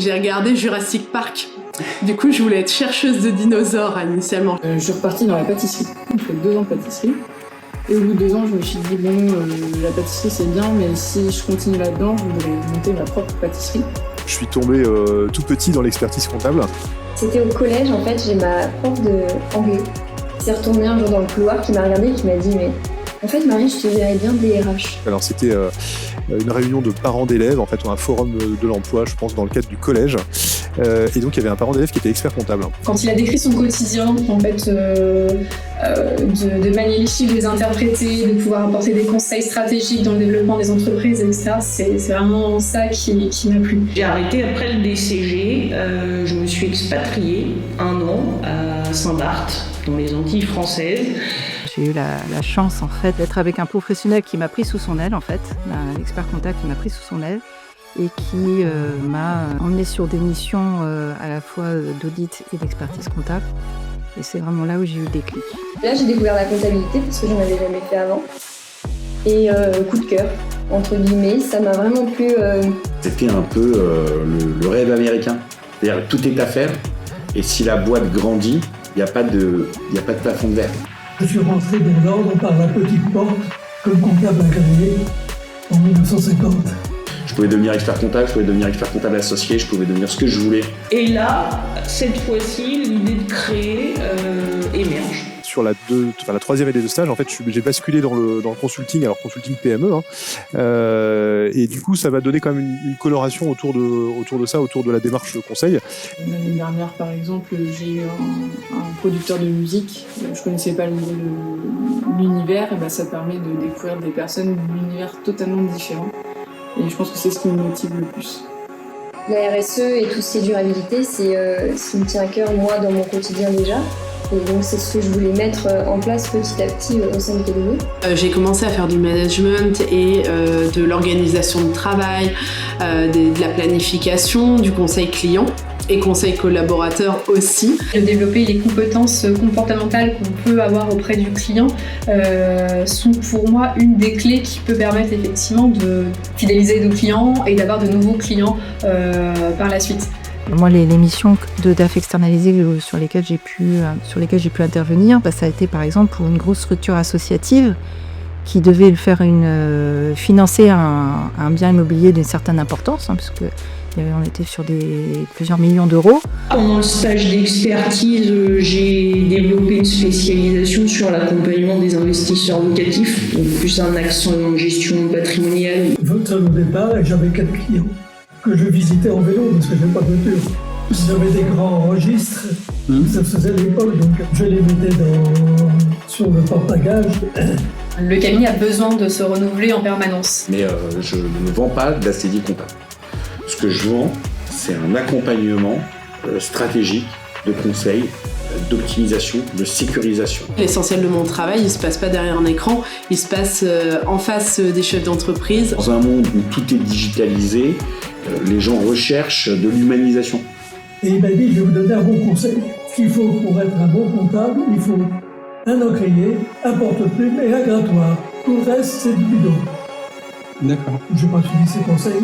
J'ai regardé Jurassic Park. Du coup, je voulais être chercheuse de dinosaures initialement. Je suis repartie dans la pâtisserie. J'ai fait 2 ans de pâtisserie. Et au bout de 2 ans, je me suis dit, la pâtisserie c'est bien, mais si je continue là-dedans, je voudrais monter ma propre pâtisserie. Je suis tombé tout petit dans l'expertise comptable. C'était au collège, en fait, j'ai ma prof d'anglais qui s'est retournée un jour dans le couloir, qui m'a regardée et qui m'a dit, mais en fait, Marie, je te verrais bien DRH. Alors c'était une réunion de parents d'élèves, en fait un forum de l'emploi, je pense, dans le cadre du collège. Et donc il y avait un parent d'élève qui était expert comptable. Quand il a décrit son quotidien, en fait, de manier les chiffres, de les interpréter, de pouvoir apporter des conseils stratégiques dans le développement des entreprises, etc., c'est vraiment ça qui m'a plu. J'ai arrêté après le DCG, je me suis expatriée 1 an à Saint-Barth, dans les Antilles françaises. J'ai eu la chance en fait d'être avec un professionnel qui m'a pris sous son aile en fait, un expert comptable qui m'a pris sous son aile et qui m'a emmené sur des missions à la fois d'audit et d'expertise comptable. Et c'est vraiment là où j'ai eu des clics. Là, j'ai découvert la comptabilité parce que j'en avais jamais fait avant. Et coup de cœur, entre guillemets, ça m'a vraiment plu. C'était un peu le rêve américain. C'est-à-dire tout est à faire et si la boîte grandit, il n'y a pas de plafond de verre. Je suis rentré dans l'ordre par la petite porte comme comptable agréé en 1950. Je pouvais devenir expert comptable, je pouvais devenir expert comptable associé, je pouvais devenir ce que je voulais. Et là, cette fois-ci, l'idée de créer émerge. Sur la 3e année de stage, en fait, j'ai basculé dans le consulting, alors consulting PME. Et du coup, ça va donner quand même une coloration autour de ça, autour de la démarche conseil. L'année dernière, par exemple, j'ai eu un producteur de musique. Je connaissais pas l'univers, et ça permet de découvrir des personnes d'univers totalement différents. Et je pense que c'est ce qui me motive le plus. La RSE et tout ce qui est durabilité, c'est ce qui me tient à cœur, moi, dans mon quotidien déjà. Et donc c'est ce que je voulais mettre en place petit à petit au sein du cabinet. J'ai commencé à faire du management et de l'organisation de travail, de la planification, du conseil client et conseil collaborateur aussi. De développer les compétences comportementales qu'on peut avoir auprès du client sont pour moi une des clés qui peut permettre effectivement de fidéliser nos clients et d'avoir de nouveaux clients par la suite. Moi, les missions de DAF externalisées sur lesquelles j'ai pu intervenir, ça a été par exemple pour une grosse structure associative qui devait financer un bien immobilier d'une certaine importance, parce que on était sur plusieurs millions d'euros. Pendant le stage d'expertise, j'ai développé une spécialisation sur l'accompagnement des investisseurs locatifs, donc plus un accent en gestion patrimoniale. Votre au départ, j'avais 4 clients que je visitais en vélo parce que je n'avais pas de voiture. J'avais des grands registres, ça se faisait à l'époque, donc je les mettais sur le porte-bagages. Le cabinet a besoin de se renouveler en permanence. Mais je ne vends pas de la saisie comptable. Ce que je vends, c'est un accompagnement stratégique de conseil, d'optimisation, de sécurisation. L'essentiel de mon travail, il se passe pas derrière un écran, il se passe en face des chefs d'entreprise. Dans un monde où tout est digitalisé, les gens recherchent de l'humanisation. Et il m'a dit, je vais vous donner un bon conseil. Ce qu'il faut pour être un bon comptable, il faut un encrier, un porte-plume et un grattoir. Tout le reste, c'est du bidon. D'accord. Je n'ai pas suivi ses conseils.